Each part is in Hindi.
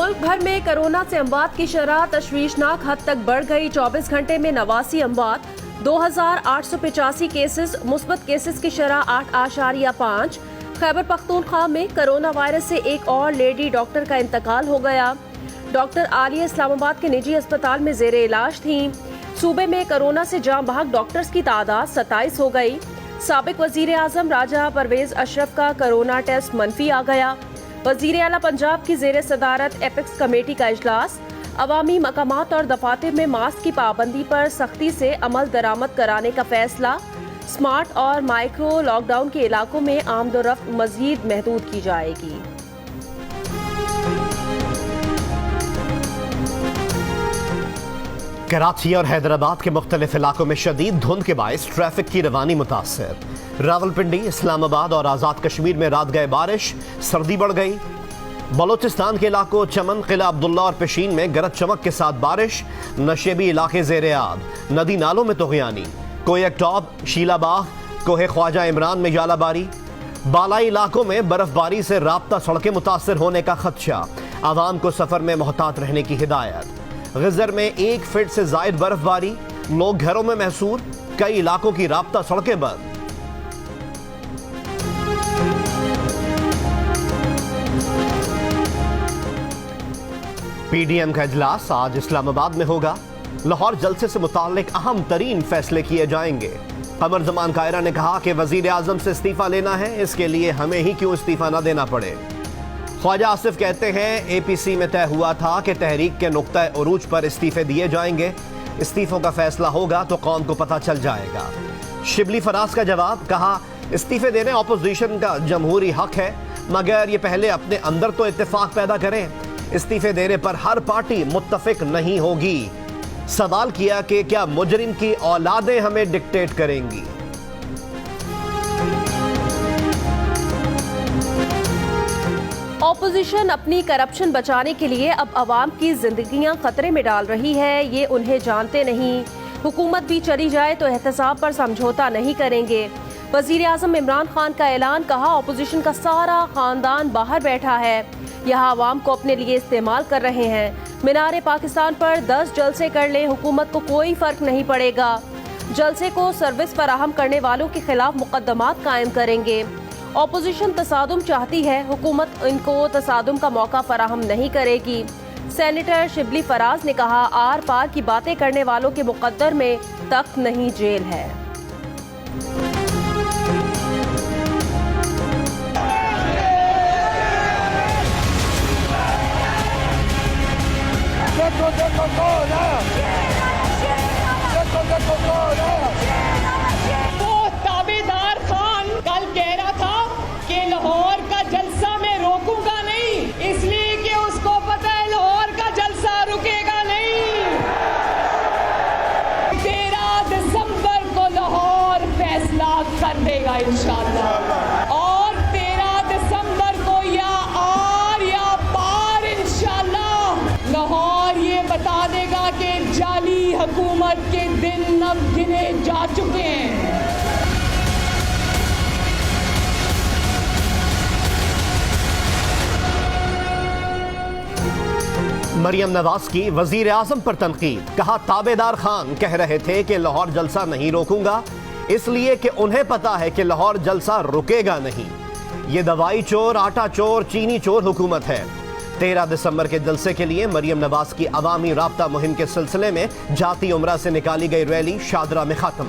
मुल्क भर में कोरोना से अमवात की शरह तशवीशनाक हद तक बढ़ गई। 24 घंटे में 89 अमवात, 2885 केसेस, मुस्बत केसेस की शरह 8.5। खैबर पख्तूनख्वा में कोरोना वायरस से एक और लेडी डॉक्टर का इंतकाल हो गया। डॉक्टर आलिया इस्लामाबाद के निजी अस्पताल में जेर इलाज थी। सूबे में कोरोना से जान बहक डॉक्टर्स की तादाद 27 हो गई। साबिक वजीर आजम राजा परवेज अशरफ का कोरोना टेस्ट मनफी आ गया। वजीर आला पंजाब की जेर सदारत एपेक्स कमेटी का इजलास। अवामी मकामात और दफातर में मास्क की पाबंदी पर सख्ती से अमल दरामद कराने का फैसला। स्मार्ट और माइक्रो लॉकडाउन के इलाकों में आमदोरफ्त मजीद महदूद की जाएगी। कराची और हैदराबाद के मुख्तलिफ इलाकों में शदीद धुंध के बायस ट्रैफिक की रवानी मुतासर। रावलपिंडी, इस्लामाबाद और आज़ाद कश्मीर में रात गए बारिश, सर्दी बढ़ गई। बलोचिस्तान के इलाकों चमन, किला अब्दुल्ला और पेशीन में गरज चमक के साथ बारिश। नशेबी इलाके ज़ेरे आब, नदी नालों में तुग़यानी। कोयकटॉप, शीलाबाग, कोहे ख्वाजा इमरान में जालाबारी। बालाई इलाकों में बर्फबारी से राब्ता सड़कें मुतासर होने का खदशा। आवाम को सफर में मोहतात रहने की हिदायत। गिज़र में 1 फीट से जायद बर्फबारी, लोग घरों में महसूर। कई इलाकों की राब्ता सड़कें बंद। पीडीएम का इजलास आज इस्लामाबाद में होगा। लाहौर जलसे से मुताल्लिक अहम तरीन फैसले किए जाएंगे। कमर जमान कायरा ने कहा कि वजीर आजम से इस्तीफा लेना है, इसके लिए हमें ही क्यों इस्तीफा न देना पड़े। ख्वाजा आसिफ कहते हैं एपीसी में तय हुआ था कि तहरीक के नुक्ता उरूज पर इस्तीफे दिए जाएंगे। इस्तीफों का फैसला होगा तो कौम को पता चल जाएगा। शिबली फराज का जवाब, कहा इस्तीफे देने अपोजिशन का जमहूरी हक है, मगर ये पहले अपने अंदर तो इत्तेफाक पैदा करें। इस्तीफे देने पर हर पार्टी मुत्तफिक नहीं होगी। सवाल किया कि क्या मुजरिम की औलादें हमें डिक्टेट करेंगी। ऑपोजिशन अपनी करप्शन बचाने के लिए अब अवाम की जिंदगियां खतरे में डाल रही है, ये उन्हें जानते नहीं। हुकूमत भी चली जाए तो एहतसाब पर समझौता नहीं करेंगे। वजीर आजम इमरान खान का ऐलान, कहा ऑपोजिशन का सारा खानदान बाहर बैठा है, यहाँ अवाम को अपने लिए इस्तेमाल कर रहे हैं। मीनार पाकिस्तान पर 10 जलसे कर ले, हुकूमत को कोई फर्क नहीं पड़ेगा। जलसे को सर्विस फराहम करने वालों के खिलाफ मुकदमात कायम करेंगे। ऑपोजिशन तसादुम चाहती है, हुकूमत इनको तसादुम का मौका फराहम नहीं करेगी। सेनेटर शिबली फराज ने कहा, आर पार की बातें करने वालों के मुकद्दर में तख्त नहीं जेल है। वो ताबेदार खान कल कह रहा था कि लाहौर का जलसा मैं रोकूंगा नहीं, इसलिए कि उसको पता है लाहौर का जलसा रुकेगा नहीं। 13 दिसंबर को लाहौर फैसला कर देगा इंशाअल्लाह, और 13 दिसंबर को या आर या पार इंशाअल्लाह लाहौर ये बता देगा कि जाली हुकूमत के दिन अब गिने जा चुके हैं। मरियम नवाज की वजीर आजम पर तनकीद, कहा ताबेदार खान कह रहे थे कि लाहौर जलसा नहीं रोकूंगा, इसलिए कि उन्हें पता है कि लाहौर जलसा रुकेगा नहीं। ये दवाई चोर, आटा चोर, चीनी चोर हुकूमत है। 13 दिसंबर के जलसे के लिए मरियम नवाज की अवामी राब्ता मुहिम के सिलसिले में जाती उम्रा से निकाली गई रैली शादरा में खत्म।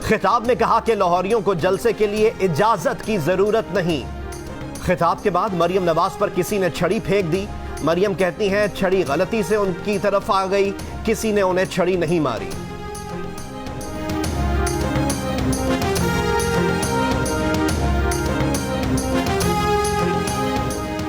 खिताब में कहा कि लाहौरियों को जलसे के लिए इजाजत की जरूरत नहीं। खिताब के बाद मरियम नवाज पर किसी ने छड़ी फेंक दी। मरियम कहती हैं छड़ी गलती से उनकी तरफ आ गई, किसी ने उन्हें छड़ी नहीं मारी।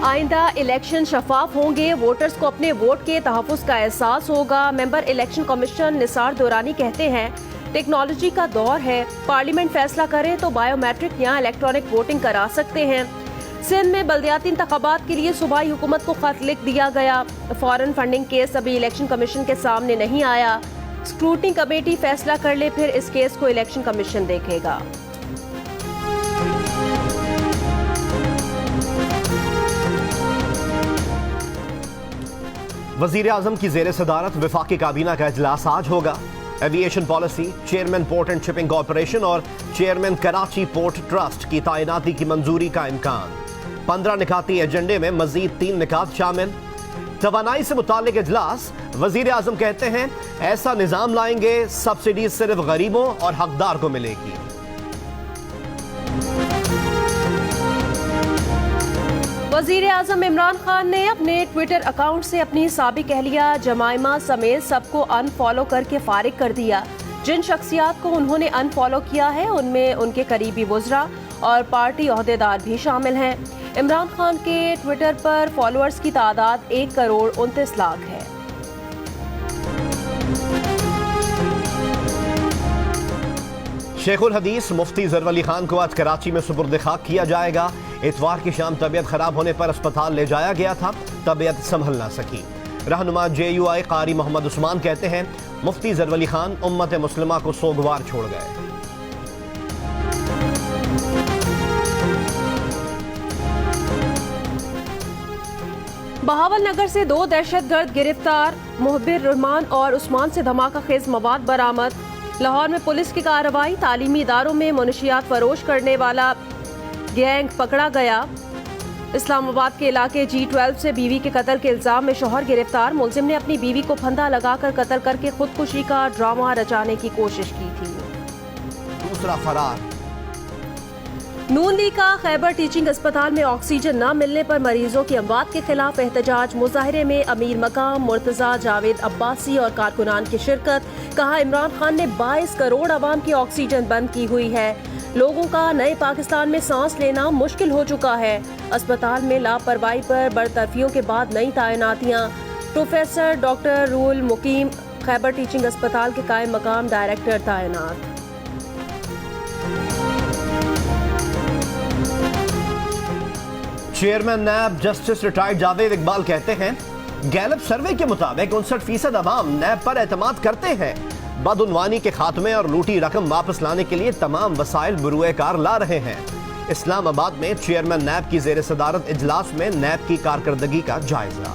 आइंदा इलेक्शन शफाफ होंगे, वोटर्स को अपने वोट के तहफ़्फ़ुज़ का एहसास होगा। Member election commission Nisar Durrani कहते हैं टेक्नोलॉजी का दौर है, पार्लियामेंट फैसला करे तो बायोमेट्रिक या इलेक्ट्रॉनिक वोटिंग करा सकते हैं। सिंध में बल्दियाती इंतखाबात के लिए सूबाई हुकूमत को खत लिख दिया गया। फॉरेन फंडिंग केस अभी इलेक्शन कमीशन के सामने नहीं आया। स्क्रूटनी कमेटी फैसला कर ले, फिर इस केस को इलेक्शन कमीशन देखेगा। वजीर आजम की जेर सदारत वफाकी काबीना का इजलास आज होगा। Aviation policy, chairman port and shipping corporation और चेयरमैन कराची पोर्ट ट्रस्ट की तैनाती की मंजूरी का इम्कान। 15 निकाती एजेंडे में मजीद 3 निकात शामिल। तवानाई से मुतालिक इजलास, वजीर आजम कहते हैं ऐसा निजाम लाएंगे सब्सिडी सिर्फ गरीबों और हकदार को मिलेगी। वजीर आजम इमरान खान ने अपने ट्विटर अकाउंट से अपनी साबिक अहलिया जमाइमा समेत सबको अनफॉलो करके फारिग कर दिया। जिन शख्सियात को उन्होंने अनफॉलो किया है उनमें उनके करीबी वुज़रा और पार्टी ओहदेदार भी शामिल हैं। इमरान खान के ट्विटर पर फॉलोअर्स की तादाद 1,29,00,000 है। शेखुल हदीस मुफ्ती ज़रर अली खान को आज कराची में सुपुर्द खाक किया जाएगा। इतवार की शाम तबीयत खराब होने पर अस्पताल ले जाया गया था, तबीयत संभल ना सकी। रहनुमा JUI कारी मोहम्मद उस्मान कहते हैं मुफ्ती ज़रर अली खान उम्मत मुस्लिमा को सोगवार छोड़ गए। बहावल नगर से 2 दहशतगर्द गिरफ्तार, मुहब्बिर रहमान और उस्मान से धमाका खेज मवाद बरामद। लाहौर में पुलिस की कार्रवाई, तालीमी इदारों में मुनशियात फरोश करने वाला गैंग पकड़ा गया। इस्लामाबाद के इलाके G12 से बीवी के कत्ल के इल्जाम में शौहर गिरफ्तार। मुलजिम ने अपनी बीवी को फंदा लगाकर कत्ल करके खुदकुशी का ड्रामा रचाने की कोशिश की थी। दूसरा फरार। नून लीग का खैबर टीचिंग अस्पताल में ऑक्सीजन न मिलने पर मरीजों की अमवात के खिलाफ एहतजाज। मुजाहिरे में अमीर मकाम, मुर्तजा, जावेद अब्बासी और कारकुनान की शिरकत। कहा इमरान खान ने 22 करोड़ आवाम की ऑक्सीजन बंद की हुई है। लोगों का नए पाकिस्तान में सांस लेना मुश्किल हो चुका है। अस्पताल में लापरवाही पर बरतरफियों के बाद नई तैनातियां। प्रोफेसर डॉक्टर रूल मुकीम खैबर टीचिंग अस्पताल के कायम मकाम डायरेक्टर तैनात। Chairman NAB justice retired Javed Iqbal कहते हैं गैलप सर्वे के मुताबिक 59% अवाम नैब पर एतमाद करते हैं। बदउनवानी के खात्मे और लूटी रकम वापस लाने के लिए तमाम वसाइल बुरुए कार ला रहे हैं। इस्लामाबाद में चेयरमैन नैब की जेर सदारत इजलास में नैब की कारकर्दगी का जायजा।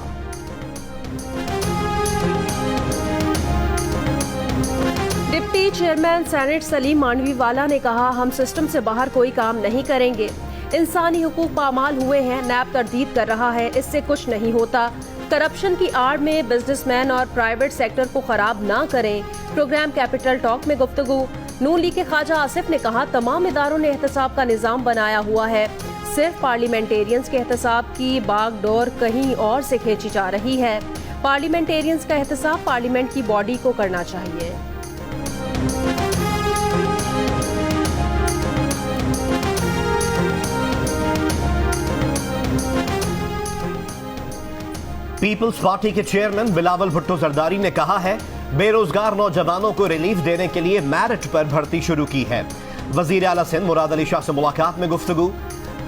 Deputy chairman senate Saleem Mandviwalla ने कहा हम सिस्टम से बाहर कोई काम नहीं करेंगे। इंसानी हुकूक पामाल हुए हैं, नैब तरदीद कर रहा है, इससे कुछ नहीं होता। करप्शन की आड़ में बिजनेसमैन और प्राइवेट सेक्टर को खराब ना करें। प्रोग्राम कैपिटल टॉक में गुफ्तगू। नून लीग के ख्वाजा आसिफ ने कहा तमाम इदारों ने एहतसाब का निजाम बनाया हुआ है, सिर्फ पार्लियामेंटेरियंस के एहतसाब की बागडोर कहीं और से खींची जा रही है। पार्लियामेंटेरियंस का एहतसाब पार्लियामेंट की बॉडी को करना चाहिए। पीपल्स पार्टी के चेयरमैन बिलावल भुट्टो जरदारी ने कहा है बेरोजगार नौजवानों को रिलीफ देने के लिए मेरिट पर भर्ती शुरू की है। वजीर आला सिंध मुराद अली शाह से मुलाकात में गुफ्तगू।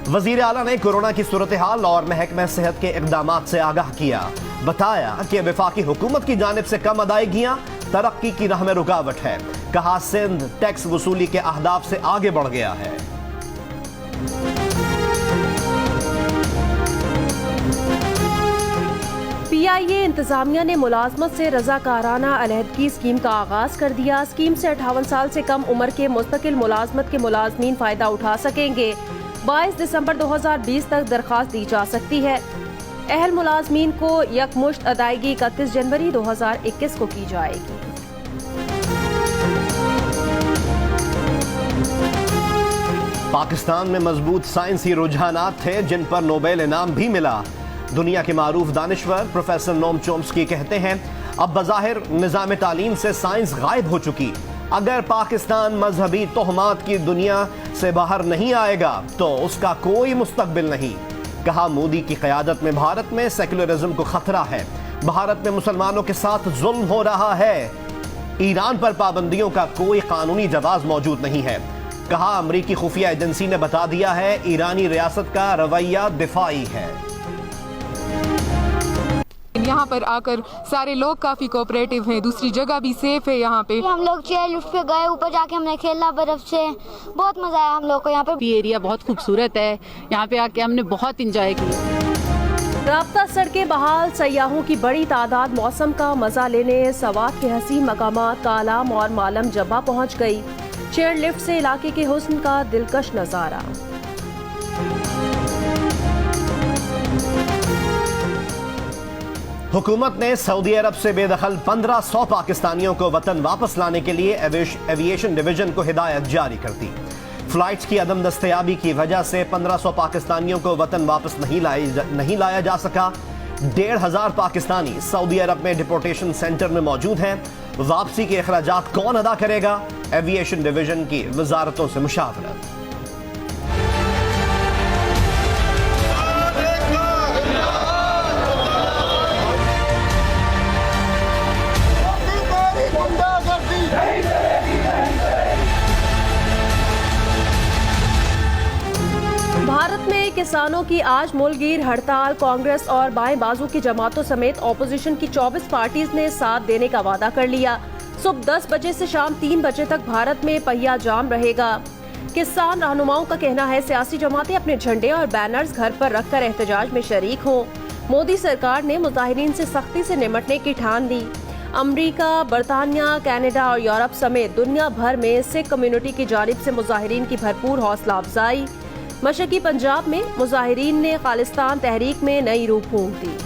वजीर आला ने कोरोना की सूरत हाल और महकमा सेहत के इक़दामात से आगाह किया। बताया कि वफाकी हुकूमत की जानिब से कम अदायगियां तरक्की की राह में रुकावट है। कहा सिंध टैक्स वसूली के अहदाफ से आगे बढ़ गया है। PIA इंतजामिया ने मुलाजमत से रजाकाराना अलहदगी स्कीम का आगाज कर दिया। स्कीम से 58 साल से कम उम्र के मुस्तकिल मुलाजमत के मुलाजमीन फायदा उठा सकेंगे। 22 दिसंबर 2020 तक दरखास्त दी जा सकती है। अहल मुलाजमीन को यकमुश्त अदायगी 31 जनवरी 2021 को की जाएगी। पाकिस्तान में मजबूत साइंसी रुझानात थे जिन पर नोबेल इनाम भी मिला। दुनिया के मारूफ दानिश्वर प्रोफेसर नोम चोम्स्की कहते हैं अब बज़ाहिर निज़ाम तालीम से साइंस गायब हो चुकी। अगर पाकिस्तान मजहबी तोहमात की दुनिया से बाहर नहीं आएगा तो उसका कोई मुस्तकबिल नहीं। कहा मोदी की क़यादत में भारत में सेकुलरिज्म को खतरा है। भारत में मुसलमानों के साथ जुल्म हो रहा है। ईरान पर पाबंदियों का कोई कानूनी जवाब मौजूद नहीं है। कहा अमरीकी खुफिया एजेंसी ने बता दिया है ईरानी रियासत का रवैया दिफाई है। यहाँ पर आकर सारे लोग काफी कोऑपरेटिव हैं, दूसरी जगह भी सेफ है। यहाँ पे हम लोग चेयर लिफ्ट पे गए, ऊपर जाके हमने खेला बर्फ से, बहुत मजा आया हम लोग को। यहाँ पे एरिया बहुत खूबसूरत है, यहाँ पे आके हमने बहुत इंजॉय किया। राब्ता सड़कें बहाल, सयाहों की बड़ी तादाद मौसम का मजा लेने सवात के हसीन मकामात कालाम और मालम जब्बा पहुंच गई। चेयर लिफ्ट से इलाके के हुस्न का दिलकश नजारा। हुकूमत ने सऊदी अरब से बेदखल 1500 पाकिस्तानियों को वतन वापस लाने के लिए एविएशन डिवीजन को हिदायत जारी कर दी। फ्लाइट्स की अदम दस्तयाबी की वजह से 1500 पाकिस्तानियों को वतन वापस नहीं लाया जा सका। 1500 पाकिस्तानी सऊदी अरब में डिपोर्टेशन सेंटर में मौजूद हैं। वापसी के अखराजात कौन अदा करेगा? एविएशन डिवीजन की वजारतों से मुशावरत। भारत में किसानों की आज मुलगीर हड़ताल। कांग्रेस और बाएं बाजू की जमातों समेत ऑपोजिशन की 24 पार्टीज ने साथ देने का वादा कर लिया। सुबह 10 बजे से शाम 3 बजे तक भारत में पहिया जाम रहेगा। किसान रहनुमाओं का कहना है सियासी जमातें अपने झंडे और बैनर्स घर पर रखकर एहतजाज में शरीक हों। मोदी सरकार ने मुजाहिरीन से सख्ती से निपटने की ठान ली। अमरीका, बरतानिया, कनाडा और यूरोप समेत दुनिया भर में सिख कम्युनिटी की जानिब से मुजाहिरीन की भरपूर हौसला अफजाई। मशरकी पंजाब में मुजाहिरीन ने खालिस्तान तहरीक में नई रूह फूंक दी।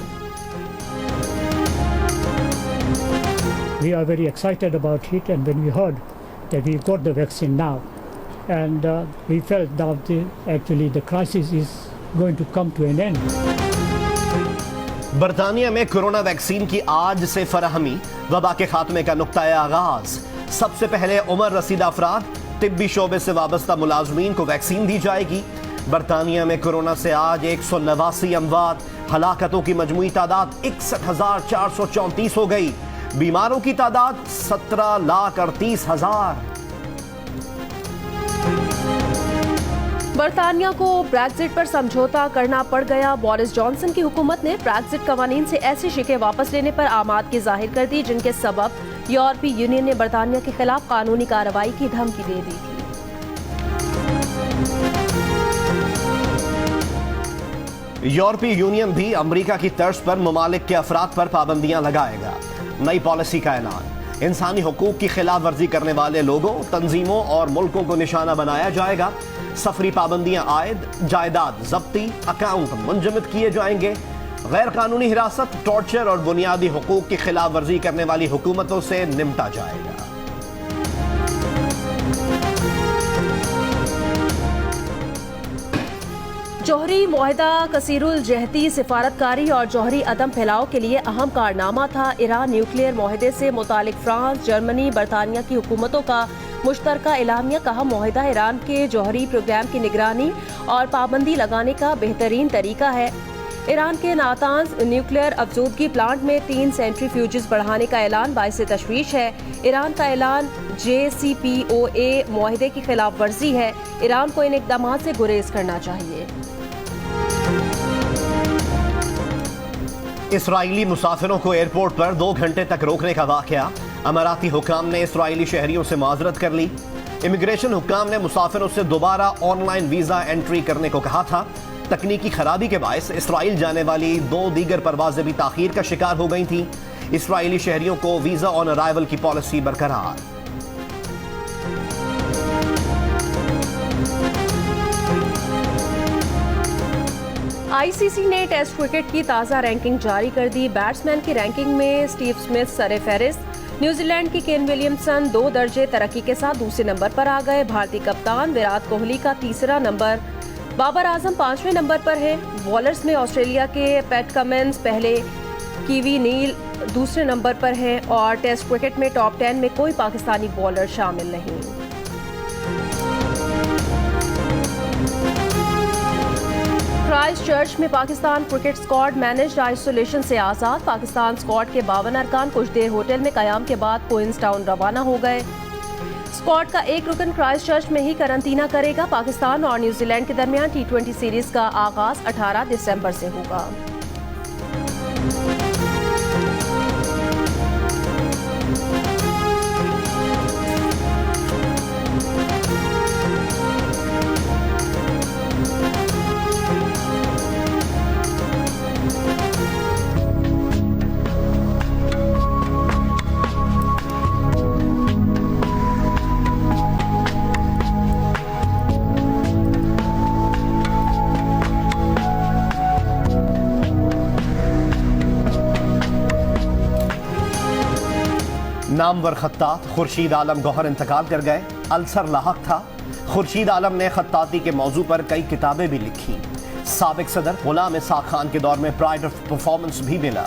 We are very excited about it, and when we heard that we got the vaccine now, and we felt that actually the crisis is going to come to an end. बरतानिया में कोरोना वैक्सीन की आज से फराहमी, वबा के खात्मे का नुक्ता आगाज। सबसे पहले उम्र रसीदा अफराद, तिब्बी शोबे से वाबस्ता मुलाजमीन को वैक्सीन दी जाएगी। बरतानिया में कोरोना से आज 189 अमवात, हलाकतों की मजमूई तादाद 61,434 हो गई। बीमारों की तादाद 17,38,000। बरतानिया को ब्रेक्जिट पर समझौता करना पड़ गया। बोरिस जॉनसन की हुकूमत ने ब्रेक्जिट कवानीन से ऐसी शिकें वापस लेने पर आमादगी जाहिर कर दी जिनके सबब यूरोपीय यूनियन ने बरतानिया के खिलाफ कानूनी कार्रवाई की धमकी दे दी थी। यूरोपीय यूनियन भी अमेरिका की तर्ज पर ममालिक के अफराद पर पाबंदियां लगाएगा। नई पॉलिसी का ऐलान। इंसानी हुकूक की खिलाफ वर्जी करने वाले लोगों, तंजीमों और मुल्कों को निशाना बनाया जाएगा। सफरी पाबंदियां आयद, जायदाद जब्ती, अकाउंट मुंजमद किए जाएंगे। गैर कानूनी हिरासत, टॉर्चर और बुनियादी हुकूक की खिलाफ वर्जी करने वाली हुकूमतों से निपटा जाएगा। जौहरी मुआहिदा कसीरुल जहती सिफारतकारी और जौहरी अदम फैलाव के लिए अहम कारनामा था। ईरान न्यूक्लियर मुआहिदे से मुतालिक फ्रांस, जर्मनी, बरतानिया की हुकूमतों का मुश्तरका एलामिया कहा मुआहिदा ईरान के जौहरी प्रोग्राम की निगरानी और पाबंदी लगाने का बेहतरीन तरीका है। ईरान के नातांज न्यूक्लियर अफजूदगी प्लांट में 3 सेंट्रीफ्यूजेस बढ़ाने का ऐलान बाइस तशवीश है। ईरान का ऐलान JCPOA मुआहिदे की खिलाफ वर्जी है। ईरान को इन इकदाम से गुरेज करना चाहिए। इसराइली मुसाफिरों को एयरपोर्ट पर 2 घंटे तक रोकने का वाकया। अमाराती हुकाम ने इसराइली शहरियों से माजरत कर ली। इमिग्रेशन हुकाम ने मुसाफिरों से दोबारा ऑनलाइन वीजा एंट्री करने को कहा था। तकनीकी खराबी के बायस इसराइल जाने वाली 2 दीगर परवाजें भी ताखीर का शिकार हो गई थी। इसराइली शहरियों को वीजा ऑन अराइवल की पॉलिसी बरकरार। ICC ने टेस्ट क्रिकेट की ताज़ा रैंकिंग जारी कर दी। बैट्समैन की रैंकिंग में स्टीव स्मिथ सर-ए-फहरिस्त। न्यूजीलैंड की केन विलियमसन 2 दर्जे तरक्की के साथ दूसरे नंबर पर आ गए। भारतीय कप्तान विराट कोहली का तीसरा नंबर, बाबर आजम 5वें नंबर पर है। बॉलर्स में ऑस्ट्रेलिया के पैट कमिंस पहले, कीवी नील दूसरे नंबर पर हैं और टेस्ट क्रिकेट में टॉप 10 में कोई पाकिस्तानी बॉलर शामिल नहीं। क्राइस्ट चर्च में Pakistan cricket squad managed isolation से आज़ाद। पाकिस्तान स्क्वाड के 52 अरकान कुछ देर होटल में कयाम के बाद क्वींस टाउन रवाना हो गए। स्क्वाड का एक रुकन क्राइस्ट चर्च में ही करंतना करेगा। पाकिस्तान और न्यूजीलैंड के दरमियान T20 सीरीज का आगाज 18 दिसंबर से होगा। नामवर खत्तात खुर्शीद आलम गौहर इंतकाल कर गए। अल्सर लाहक था। खुर्शीद आलम ने खत्ताती के मौजू पर कई किताबें भी लिखी। साबिक सदर गुलाम इसाक खान के दौर में प्राइड ऑफ परफॉर्मेंस भी मिला।